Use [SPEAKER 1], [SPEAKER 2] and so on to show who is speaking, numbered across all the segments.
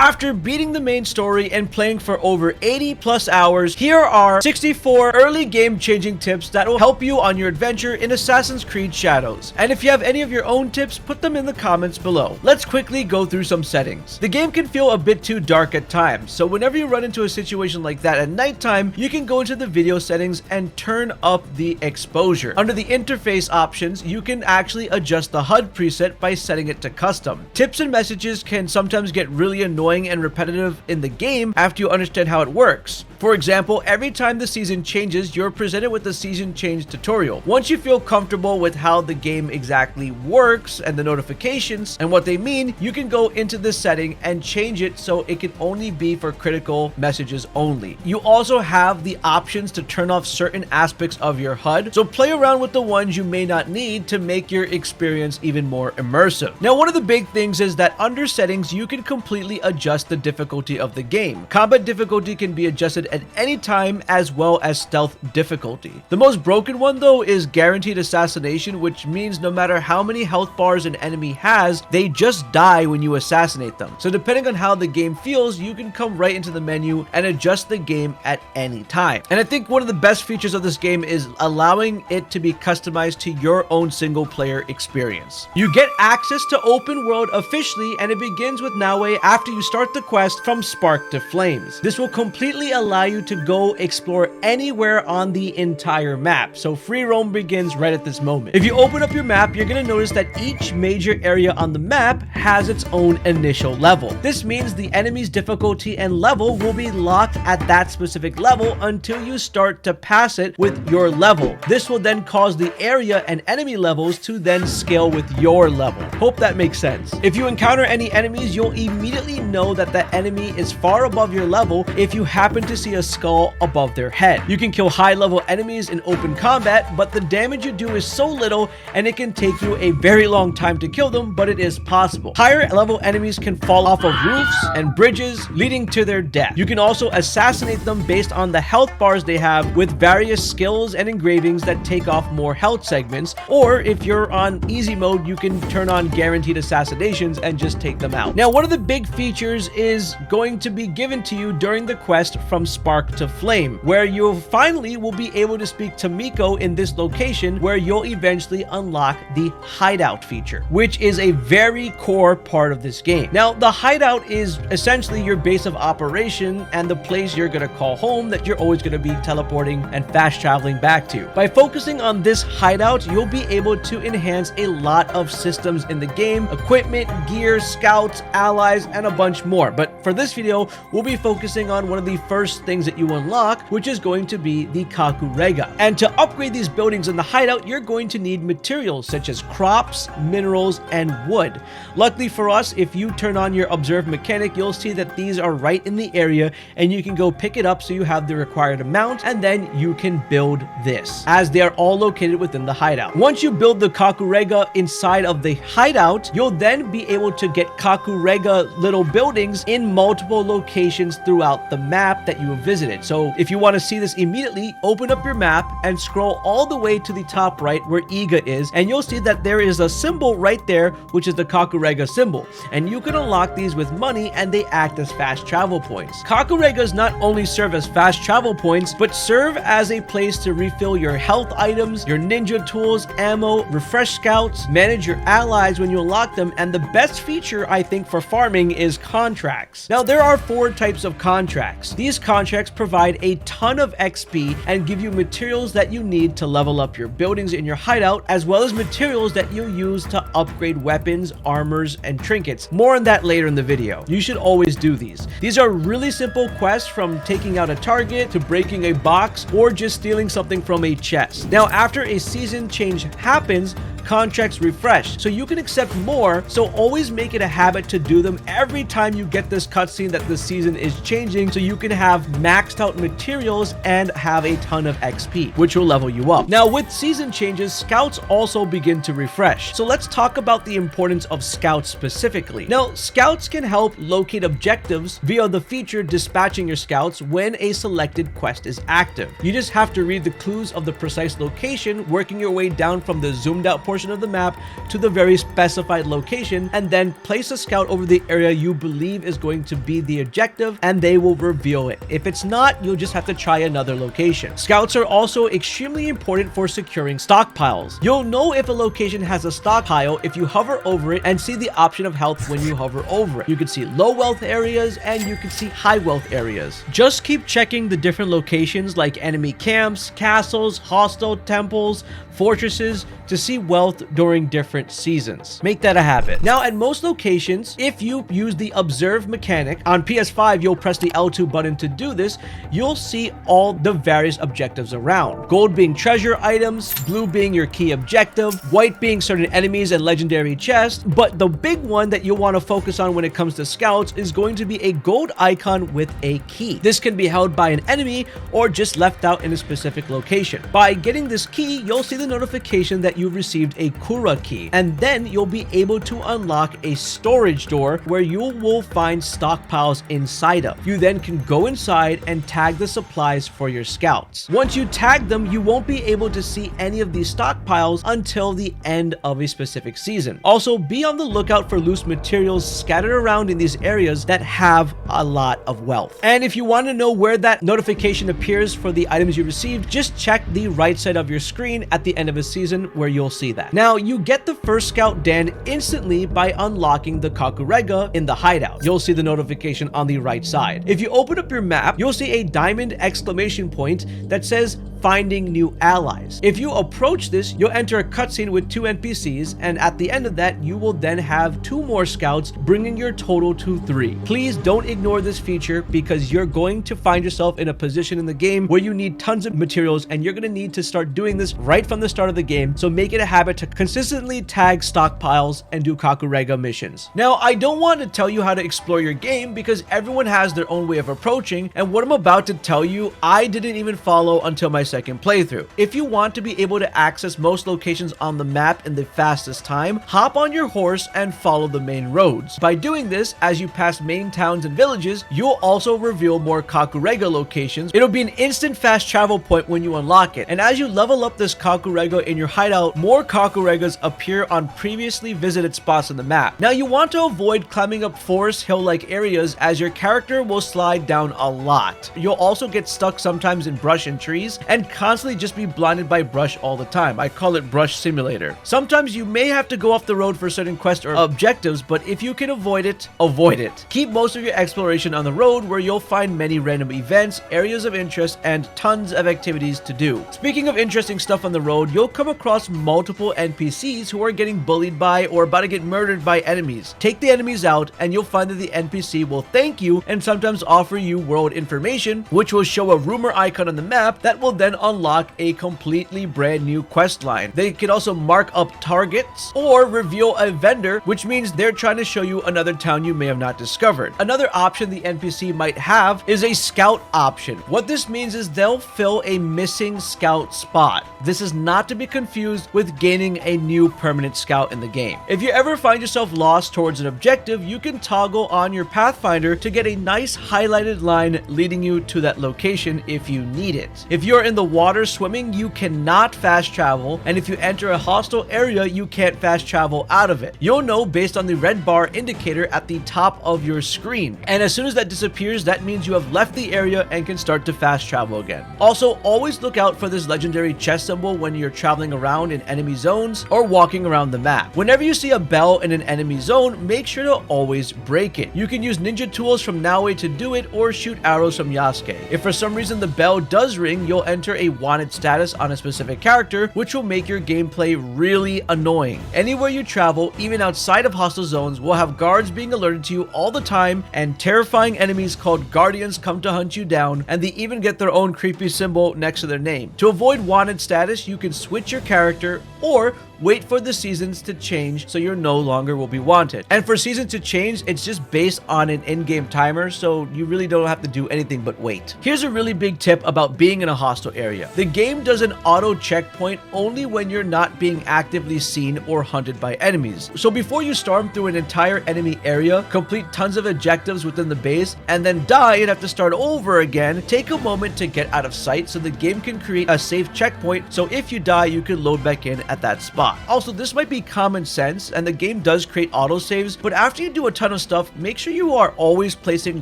[SPEAKER 1] After beating the main story and playing for over 80 plus hours, here are 64 early game changing tips that will help you on your adventure in Assassin's Creed Shadows. And if you have any of your own tips, put them in the comments below. Let's quickly go through some settings. The game can feel a bit too dark at times, so whenever you run into a situation like that at nighttime, you can go into the video settings and turn up the exposure. Under the interface options, you can actually adjust the HUD preset by setting it to custom. Tips and messages can sometimes get really annoying and repetitive in the game after you understand how it works. For example, every time the season changes, you're presented with the season change tutorial. Once you feel comfortable with how the game exactly works and the notifications and what they mean, you can go into this setting and change it so it can only be for critical messages only. You also have the options to turn off certain aspects of your HUD, so play around with the ones you may not need to make your experience even more immersive. Now, one of the big things is that under settings, you can completely adjust the difficulty of the game. Combat difficulty can be adjusted at any time, as well as stealth difficulty. The most broken one though is guaranteed assassination, which means no matter how many health bars an enemy has, they just die when you assassinate them. So depending on how the game feels, you can come right into the menu and adjust the game at any time. And I think one of the best features of this game is allowing it to be customized to your own single player experience. You get access to open world officially, and it begins with Naoe after you start the quest From Spark to Flames. This will completely allow you to go explore anywhere on the entire map, so free roam begins right at this moment. If you open up your map, you're going to notice that each major area on the map has its own initial level. This means the enemy's difficulty and level will be locked at that specific level until you start to pass it with your level. This will then cause the area and enemy levels to then scale with your level. Hope that makes sense. If you encounter any enemies, you'll immediately know that the enemy is far above your level if you happen to see a skull above their head. You can kill high level enemies in open combat, but the damage you do is so little and it can take you a very long time to kill them, but it is possible. Higher level enemies can fall off of roofs and bridges, leading to their death. You can also assassinate them based on the health bars they have with various skills and engravings that take off more health segments, or if you're on easy mode, you can turn on guaranteed assassinations and just take them out. Now, one of the big features is going to be given to you during the quest From Spark to Flame, where you finally will be able to speak to Miko in this location, where you'll eventually unlock the Hideout feature, which is a very core part of this game. Now, the Hideout is essentially your base of operation and the place you're going to call home that you're always going to be teleporting and fast traveling back to. By focusing on this Hideout, you'll be able to enhance a lot of systems in the game: equipment, gear, scouts, allies, and a bunch more. But for this video, we'll be focusing on one of the first things that you unlock, which is going to be the Kakurega. And to upgrade these buildings in the Hideout, you're going to need materials such as crops, minerals, and wood. Luckily for us, if you turn on your observe mechanic, you'll see that these are right in the area and you can go pick it up so you have the required amount, and then you can build this, as they are all located within the Hideout. Once you build the Kakurega inside of the Hideout, you'll then be able to get Kakurega little buildings in multiple locations throughout the map that you have visited. So if you want to see this immediately, open up your map and scroll all the way to the top right where Iga is, and you'll see that there is a symbol right there, which is the Kakurega symbol, and you can unlock these with money, and they act as fast travel points. Kakuregas not only serve as fast travel points, but serve as a place to refill your health items, your ninja tools, ammo, refresh scouts, manage your allies when you unlock them, and the best feature I think for farming is contracts. Now, there are 4 types of contracts. These contracts provide a ton of XP and give you materials that you need to level up your buildings in your Hideout, as well as materials that you use to upgrade weapons, armors, and trinkets. More on that later in the video. You should always do these. These are really simple quests, from taking out a target to breaking a box or just stealing something from a chest. Now, after a season change happens, contracts refresh, so you can accept more, so always make it a habit to do them every time you get this cutscene that the season is changing, so you can have maxed out materials and have a ton of XP, which will level you up. Now, with season changes, scouts also begin to refresh, so let's talk about the importance of scouts specifically. Now, scouts can help locate objectives via the feature dispatching your scouts when a selected quest is active. You just have to read the clues of the precise location, working your way down from the zoomed out portion portion of the map to the very specified location, and then place a scout over the area you believe is going to be the objective, and they will reveal it. If it's not, you'll just have to try another location. Scouts are also extremely important for securing stockpiles. You'll know if a location has a stockpile if you hover over it and see the option of health when you hover over it. You can see low wealth areas and you can see high wealth areas. Just keep checking the different locations like enemy camps, castles, hostile temples, fortresses to see wealth during different seasons. Make that a habit. Now, at most locations, if you use the observe mechanic, on PS5 you'll press the L2 button to do this, you'll see all the various objectives around. Gold being treasure items, blue being your key objective, white being certain enemies and legendary chests, but the big one that you'll want to focus on when it comes to scouts is going to be a gold icon with a key. This can be held by an enemy or just left out in a specific location. By getting this key, you'll see the notification that you've received a Kura key, and then you'll be able to unlock a storage door where you will find stockpiles inside of. You then can go inside and tag the supplies for your scouts. Once you tag them, you won't be able to see any of these stockpiles until the end of a specific season. Also, be on the lookout for loose materials scattered around in these areas that have a lot of wealth. And if you want to know where that notification appears for the items you received, just check the right side of your screen at the end of a season where you'll see that. Now, you get the first scout Dan instantly by unlocking the Kakurega in the hideout. You'll see the notification on the right side. If you open up your map, you'll see a diamond exclamation point that says finding new allies. If you approach this, you'll enter a cutscene with 2 NPCs, and at the end of that, you will then have 2 more scouts, bringing your total to 3. Please don't ignore this feature because you're going to find yourself in a position in the game where you need tons of materials, and you're going to need to start doing this right from the start of the game, so make it a habit to consistently tag stockpiles and do Kakurega missions. Now, I don't want to tell you how to explore your game because everyone has their own way of approaching, and what I'm about to tell you, I didn't even follow until my second playthrough. If you want to be able to access most locations on the map in the fastest time, hop on your horse and follow the main roads. By doing this, as you pass main towns and villages, you'll also reveal more Kakurega locations. It'll be an instant fast travel point when you unlock it, and as you level up this Kakurega in your hideout, more Kakuregas appear on previously visited spots on the map. Now, you want to avoid climbing up forest hill-like areas as your character will slide down a lot. You'll also get stuck sometimes in brush and trees, and constantly just be blinded by brush all the time. I call it brush simulator. Sometimes you may have to go off the road for certain quests or objectives, but if you can avoid it, avoid it. Keep most of your exploration on the road where you'll find many random events, areas of interest, and tons of activities to do. Speaking of interesting stuff on the road, you'll come across multiple NPCs who are getting bullied by or about to get murdered by enemies. Take the enemies out and you'll find that the NPC will thank you and sometimes offer you world information, which will show a rumor icon on the map that will then unlock a completely brand new quest line. They can also mark up targets or reveal a vendor, which means they're trying to show you another town you may have not discovered. Another option the NPC might have is a scout option. What this means is they'll fill a missing scout spot. This is not to be confused with gaining a new permanent scout in the game. If you ever find yourself lost towards an objective, you can toggle on your Pathfinder to get a nice highlighted line leading you to that location if you need it. If you're in the water swimming, you cannot fast travel, and if you enter a hostile area, you can't fast travel out of it. You'll know based on the red bar indicator at the top of your screen, and as soon as that disappears, that means you have left the area and can start to fast travel again. Also, always look out for this legendary chest symbol when you're traveling around in enemy zones or walking around the map. Whenever you see a bell in an enemy zone, make sure to always break it. You can use ninja tools from Naoe to do it or shoot arrows from Yasuke. If for some reason the bell does ring, you'll enter a wanted status on a specific character, which will make your gameplay really annoying. Anywhere you travel, even outside of hostile zones, will have guards being alerted to you all the time, and terrifying enemies called guardians come to hunt you down, and they even get their own creepy symbol next to their name. To avoid wanted status, you can switch your character or wait for the seasons to change so you're no longer will be wanted. And for seasons to change, it's just based on an in-game timer, so you really don't have to do anything but wait. Here's a really big tip about being in a hostile area. The game does an auto checkpoint only when you're not being actively seen or hunted by enemies. So before you storm through an entire enemy area, complete tons of objectives within the base, and then die and have to start over again, take a moment to get out of sight so the game can create a safe checkpoint, so if you die, you can load back in at that spot. spot. Also, this might be common sense, and the game does create autosaves, but after you do a ton of stuff, make sure you are always placing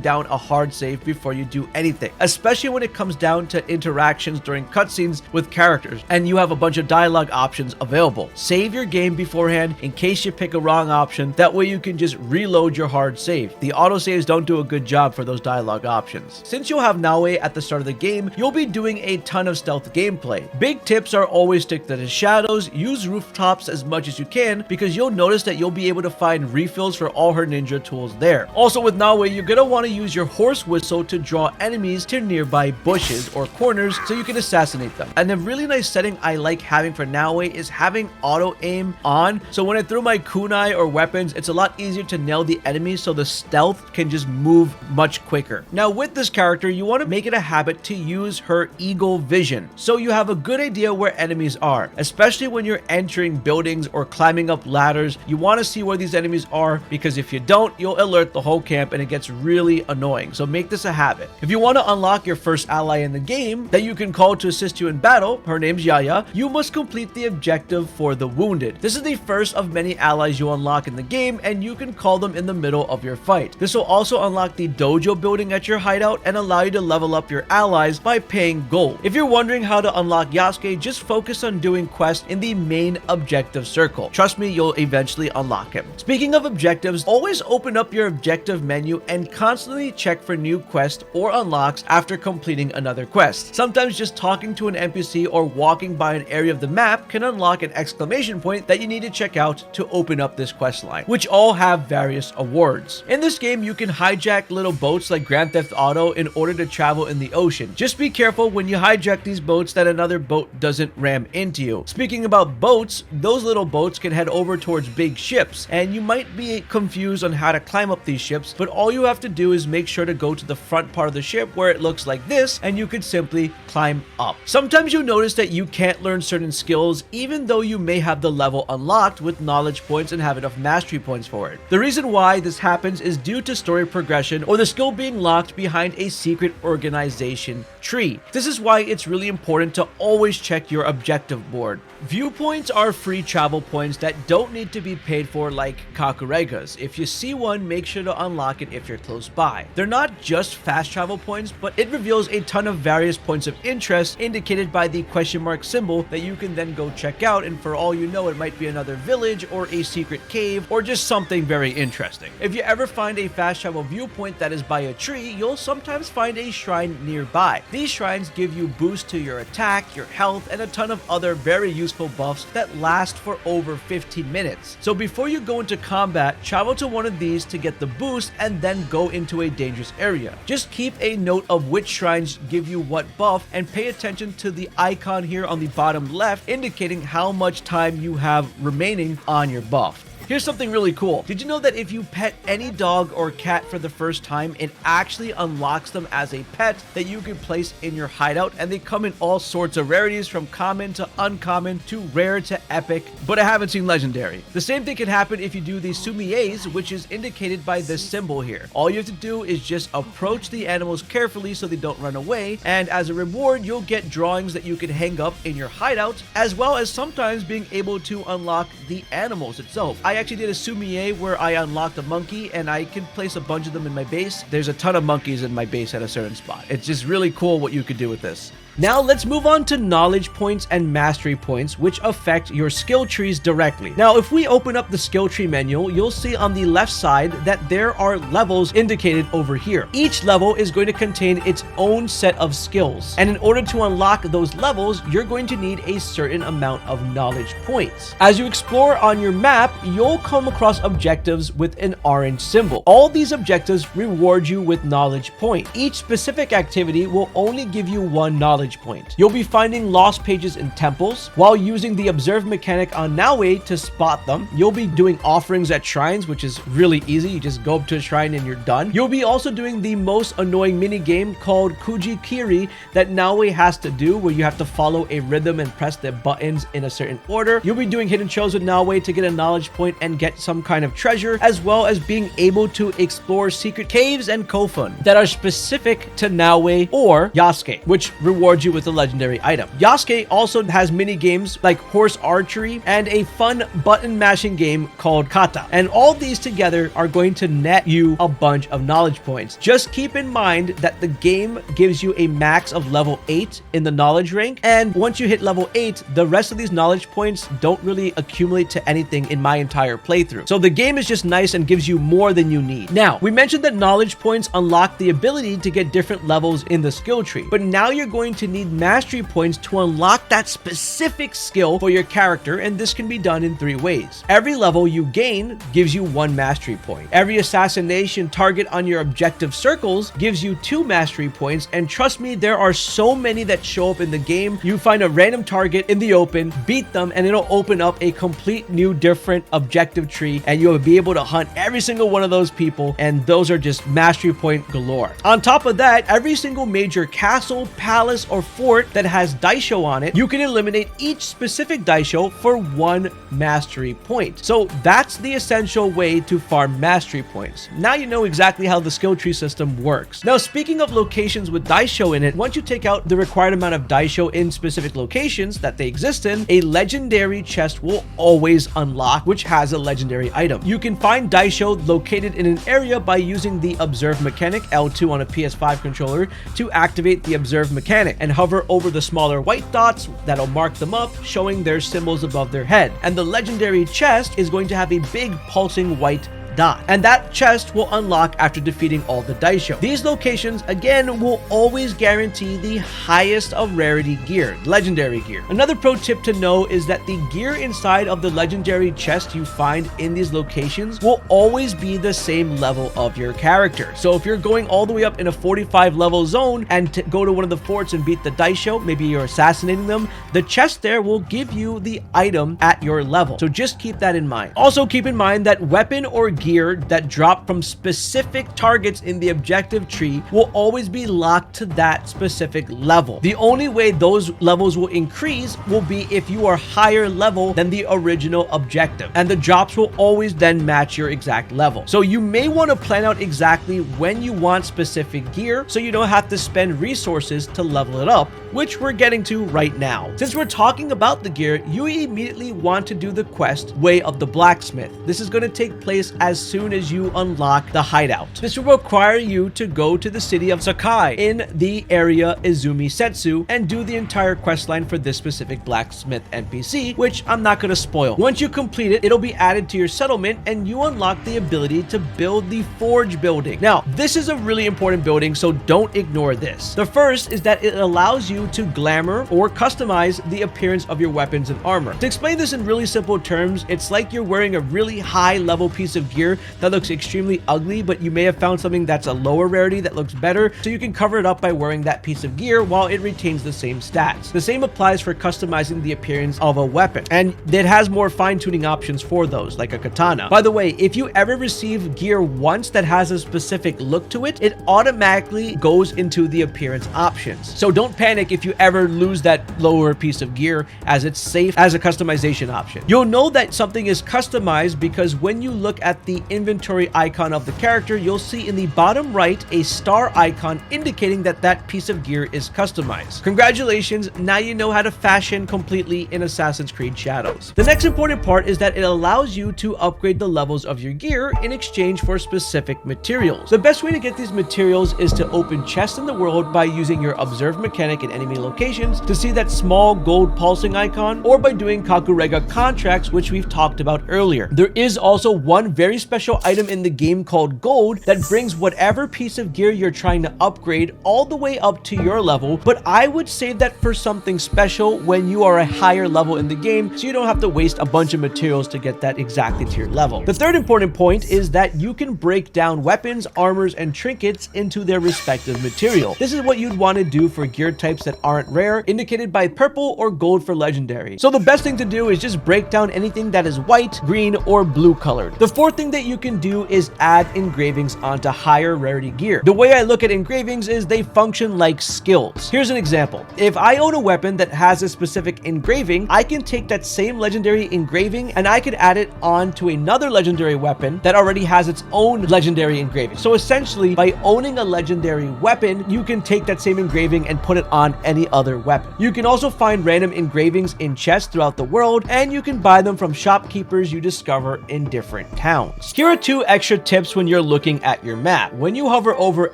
[SPEAKER 1] down a hard save before you do anything, especially when it comes down to interactions during cutscenes with characters, and you have a bunch of dialogue options available. Save your game beforehand in case you pick a wrong option, that way you can just reload your hard save. The autosaves don't do a good job for those dialogue options. Since you'll have Naoe at the start of the game, you'll be doing a ton of stealth gameplay. Big tips are always stick to the shadows, use rooftops as much as you can, because you'll notice that you'll be able to find refills for all her ninja tools there. Also with Naoe, you're gonna want to use your horse whistle to draw enemies to nearby bushes or corners so you can assassinate them. And a really nice setting I like having for Naoe is having auto aim on, so when I throw my kunai or weapons, it's a lot easier to nail the enemies, so the stealth can just move much quicker. Now with this character, you want to make it a habit to use her eagle vision, so you have a good idea where enemies are, especially when you're entering buildings or climbing up ladders. You want to see where these enemies are, because if you don't, you'll alert the whole camp and it gets really annoying, so make this a habit. If you want to unlock your first ally in the game that you can call to assist you in battle, her name's Yaya, you must complete the objective for the wounded. This is the first of many allies you unlock in the game, and you can call them in the middle of your fight. This will also unlock the dojo building at your hideout and allow you to level up your allies by paying gold. If you're wondering how to unlock Yasuke, just focus on doing quests in the main objective circle. Trust me, you'll eventually unlock him. Speaking of objectives, always open up your objective menu and constantly check for new quests or unlocks after completing another quest. Sometimes just talking to an NPC or walking by an area of the map can unlock an exclamation point that you need to check out to open up this quest line, which all have various awards. In this game, you can hijack little boats like Grand Theft Auto in order to travel in the ocean. Just be careful when you hijack these boats that another boat doesn't ram into you. Speaking about boats, those little boats can head over towards big ships, and you might be confused on how to climb up these ships, but all you have to do is make sure to go to the front part of the ship where it looks like this, and you can simply climb up. Sometimes you'll notice that you can't learn certain skills even though you may have the level unlocked with knowledge points and have enough mastery points for it. The reason why this happens is due to story progression or the skill being locked behind a secret organization tree. This is why it's really important to always check your objective board. Viewpoints are free travel points that don't need to be paid for like Kakuregas. If you see one, make sure to unlock it if you're close by. They're not just fast travel points, but it reveals a ton of various points of interest indicated by the question mark symbol that you can then go check out, and for all you know, it might be another village or a secret cave or just something very interesting. If you ever find a fast travel viewpoint that is by a tree, you'll sometimes find a shrine nearby. These shrines give you boost to your attack, your health, and a ton of other very useful buffs that last for over 15 minutes. So before you go into combat, travel to one of these to get the boost and then go into a dangerous area. Just keep a note of which shrines give you what buff and pay attention to the icon here on the bottom left indicating how much time you have remaining on your buff. Here's something really cool. Did you know that if you pet any dog or cat for the first time, it actually unlocks them as a pet that you can place in your hideout, and they come in all sorts of rarities from common to uncommon to rare to epic, but I haven't seen legendary. The same thing can happen if you do the Sumi-e's, which is indicated by this symbol here. All you have to do is just approach the animals carefully so they don't run away, and as a reward, you'll get drawings that you can hang up in your hideout, as well as sometimes being able to unlock the animals itself. I actually did a Sumi-e where I unlocked a monkey, and I can place a bunch of them in my base. There's a ton of monkeys in my base at a certain spot. It's just really cool what you could do with this. Now let's move on to knowledge points and mastery points, which affect your skill trees directly. Now, if we open up the skill tree menu, you'll see on the left side that there are levels indicated over here. Each level is going to contain its own set of skills, and in order to unlock those levels, you're going to need a certain amount of knowledge points. As you explore on your map, you'll come across objectives with an orange symbol. All these objectives reward you with knowledge point. Each specific activity will only give you one knowledge point. You'll be finding lost pages in temples. While using the observe mechanic on Naoe to spot them, you'll be doing offerings at shrines, which is really easy. You just go up to a shrine and you're done. You'll be also doing the most annoying mini game called Kujikiri that Naoe has to do, where you have to follow a rhythm and press the buttons in a certain order. You'll be doing hidden shows with Naoe to get a knowledge point it and get some kind of treasure, as well as being able to explore secret caves and kofun that are specific to Naoe or Yasuke, which rewards you with a legendary item. Yasuke also has mini games like horse archery and a fun button mashing game called Kata. And all these together are going to net you a bunch of knowledge points. Just keep in mind that the game gives you a max of level 8 in the knowledge rank, and once you hit level 8, the rest of these knowledge points don't really accumulate to anything in my entire playthrough. So the game is just nice and gives you more than you need. Now, we mentioned that knowledge points unlock the ability to get different levels in the skill tree, but now you're going to need mastery points to unlock that specific skill for your character, and this can be done in 3 ways. Every level you gain gives you 1 mastery point. Every assassination target on your objective circles gives you 2 mastery points, and trust me, there are so many that show up in the game. You find a random target in the open, beat them, and it'll open up a complete new different objective tree, and you'll be able to hunt every single one of those people, and those are just mastery point galore. On top of that, every single major castle, palace, or fort that has Diasho on it, you can eliminate each specific Diasho for 1 mastery point. So that's the essential way to farm mastery points. Now you know exactly how the skill tree system works. Now, speaking of locations with Diasho in it, once you take out the required amount of Diasho in specific locations that they exist in, a legendary chest will always unlock, which has a legendary item. You can find Diasho located in an area by using the observe mechanic, L2 on a PS5 controller, to activate the observe mechanic, and hover over the smaller white dots that'll mark them up, showing their symbols above their head. And the legendary chest is going to have a big pulsing white dot, and that chest will unlock after defeating all the Diasho. These locations again will always guarantee the highest of rarity gear, legendary gear. Another pro tip to know is that the gear inside of the legendary chest you find in these locations will always be the same level of your character. So if you're going all the way up in a 45 level zone and to go to one of the forts and beat the Diasho, maybe you're assassinating them, the chest there will give you the item at your level. So just keep that in mind. Also keep in mind that weapon or gear that drop from specific targets in the objective tree will always be locked to that specific level. The only way those levels will increase will be if you are higher level than the original objective, and the drops will always then match your exact level. So you may want to plan out exactly when you want specific gear so you don't have to spend resources to level it up, which we're getting to right now. Since we're talking about the gear, you immediately want to do the quest Way of the Blacksmith. This is going to take place as soon as you unlock the Hideout. This will require you to go to the city of Sakai in the area Izumi Setsu and do the entire questline for this specific blacksmith NPC, which I'm not going to spoil. Once you complete it, it'll be added to your settlement and you unlock the ability to build the forge building. Now, this is a really important building, so don't ignore this. The first is that it allows you to glamour or customize the appearance of your weapons and armor. To explain this in really simple terms, it's like you're wearing a really high level piece of gear that looks extremely ugly, but you may have found something that's a lower rarity that looks better, so you can cover it up by wearing that piece of gear while it retains the same stats. The same applies for customizing the appearance of a weapon, and it has more fine-tuning options for those, like a katana. By the way, if you ever receive gear once that has a specific look to it, it automatically goes into the appearance options. So don't panic if you ever lose that lower piece of gear, as it's safe as a customization option. You'll know that something is customized because when you look at the inventory icon of the character, you'll see in the bottom right a star icon indicating that that piece of gear is customized. Congratulations, now you know how to fashion completely in Assassin's Creed Shadows. The next important part is that it allows you to upgrade the levels of your gear in exchange for specific materials. The best way to get these materials is to open chests in the world by using your observe mechanic in enemy locations to see that small gold pulsing icon, or by doing Kakurega contracts, which we've talked about earlier. There is also one very special item in the game called gold that brings whatever piece of gear you're trying to upgrade all the way up to your level, but I would save that for something special when you are a higher level in the game, so you don't have to waste a bunch of materials to get that exactly to your level. The third important point is that you can break down weapons, armors, and trinkets into their respective material. This is what you'd want to do for gear types that aren't rare, indicated by purple or gold for legendary. So the best thing to do is just break down anything that is white, green, or blue colored. The fourth thing thing that you can do is add engravings onto higher rarity gear. The way I look at engravings is they function like skills. Here's an example. If I own a weapon that has a specific engraving, I can take that same legendary engraving and I could add it onto another legendary weapon that already has its own legendary engraving. So essentially, by owning a legendary weapon, you can take that same engraving and put it on any other weapon. You can also find random engravings in chests throughout the world, and you can buy them from shopkeepers you discover in different towns. Here are 2 extra tips when you're looking at your map. When you hover over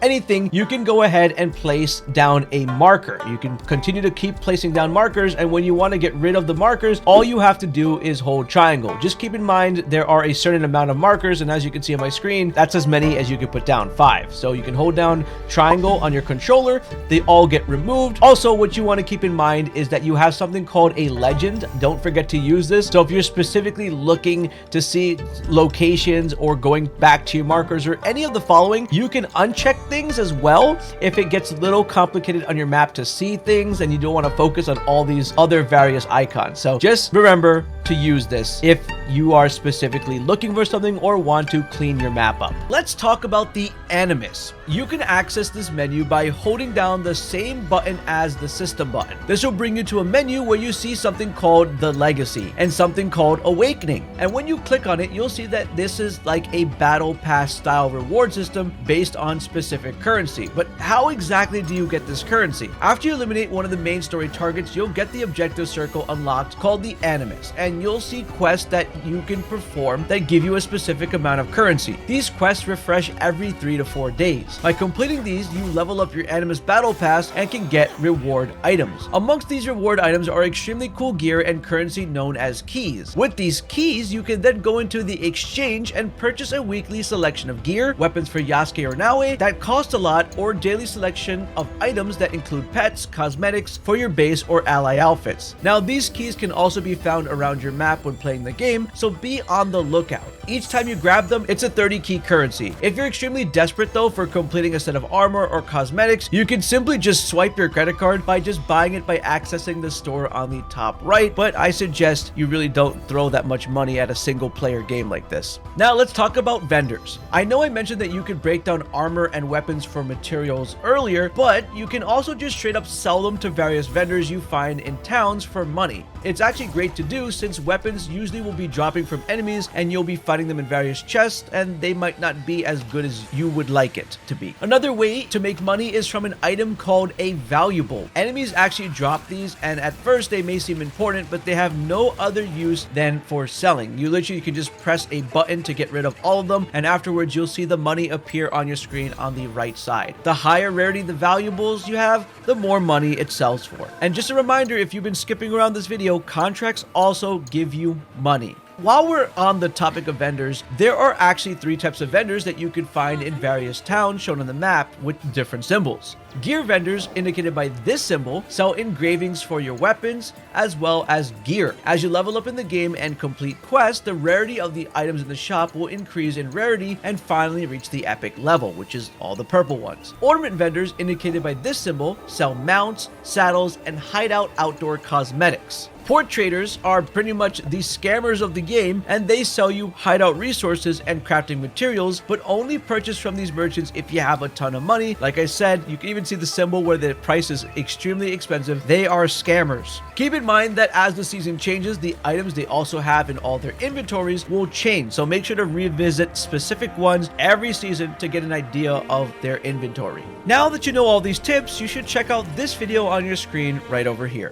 [SPEAKER 1] anything, you can go ahead and place down a marker. You can continue to keep placing down markers, and when you want to get rid of the markers, all you have to do is hold triangle. Just keep in mind there are a certain amount of markers, and as you can see on my screen, that's as many as you can put down, 5. So you can hold down triangle on your controller, they all get removed. Also, what you want to keep in mind is that you have something called a legend. Don't forget to use this. So if you're specifically looking to see locations or going back to your markers or any of the following, you can uncheck things as well if it gets a little complicated on your map to see things and you don't want to focus on all these other various icons. So just remember to use this if you are specifically looking for something or want to clean your map up. Let's talk about the Animus. You can access this menu by holding down the same button as the system button. This will bring you to a menu where you see something called the Legacy and something called Awakening. And when you click on it, you'll see that this is like a battle pass style reward system based on specific currency. But how exactly do you get this currency? After you eliminate one of the main story targets, you'll get the objective circle unlocked called the Animus, and you'll see quests that you can perform that give you a specific amount of currency. These quests refresh every 3 to 4 days. By completing these, you level up your Animus battle pass and can get reward items. Amongst these reward items are extremely cool gear and currency known as keys. With these keys, you can then go into the exchange and purchase a weekly selection of gear, weapons for Yasuke or Naoe that cost a lot, or daily selection of items that include pets, cosmetics for your base or ally outfits. Now, these keys can also be found around your map when playing the game, so be on the lookout. Each time you grab them, it's a 30 key currency. If you're extremely desperate though for completing a set of armor or cosmetics, you can simply just swipe your credit card by just buying it by accessing the store on the top right, but I suggest you really don't throw that much money at a single player game like this. Now let's talk about vendors. I know I mentioned that you could break down armor and weapons for materials earlier, but you can also just straight up sell them to various vendors you find in towns for money. It's actually great to do since weapons usually will be dropping from enemies and you'll be fighting them in various chests and they might not be as good as you would like it to be. Another way to make money is from an item called a valuable. Enemies actually drop these, and at first they may seem important, but they have no other use than for selling. You literally can just press a button to get rid of all of them, and afterwards you'll see the money appear on your screen on the right side. The higher rarity the valuables you have, the more money it sells for. And just a reminder, if you've been skipping around this video, contracts also give you money. While we're on the topic of vendors, there are actually 3 types of vendors that you can find in various towns shown on the map with different symbols. Gear vendors, indicated by this symbol, sell engravings for your weapons as well as gear. As you level up in the game and complete quests, the rarity of the items in the shop will increase in rarity and finally reach the epic level, which is all the purple ones. Ornament vendors, indicated by this symbol, sell mounts, saddles, and hideout outdoor cosmetics. Port traders are pretty much the scammers of the game, and they sell you hideout resources and crafting materials, but only purchase from these merchants if you have a ton of money. Like I said, you can even see the symbol where the price is extremely expensive. They are scammers. Keep in mind that as the season changes, the items they also have in all their inventories will change, so make sure to revisit specific ones every season to get an idea of their inventory. Now that you know all these tips, you should check out this video on your screen right over here.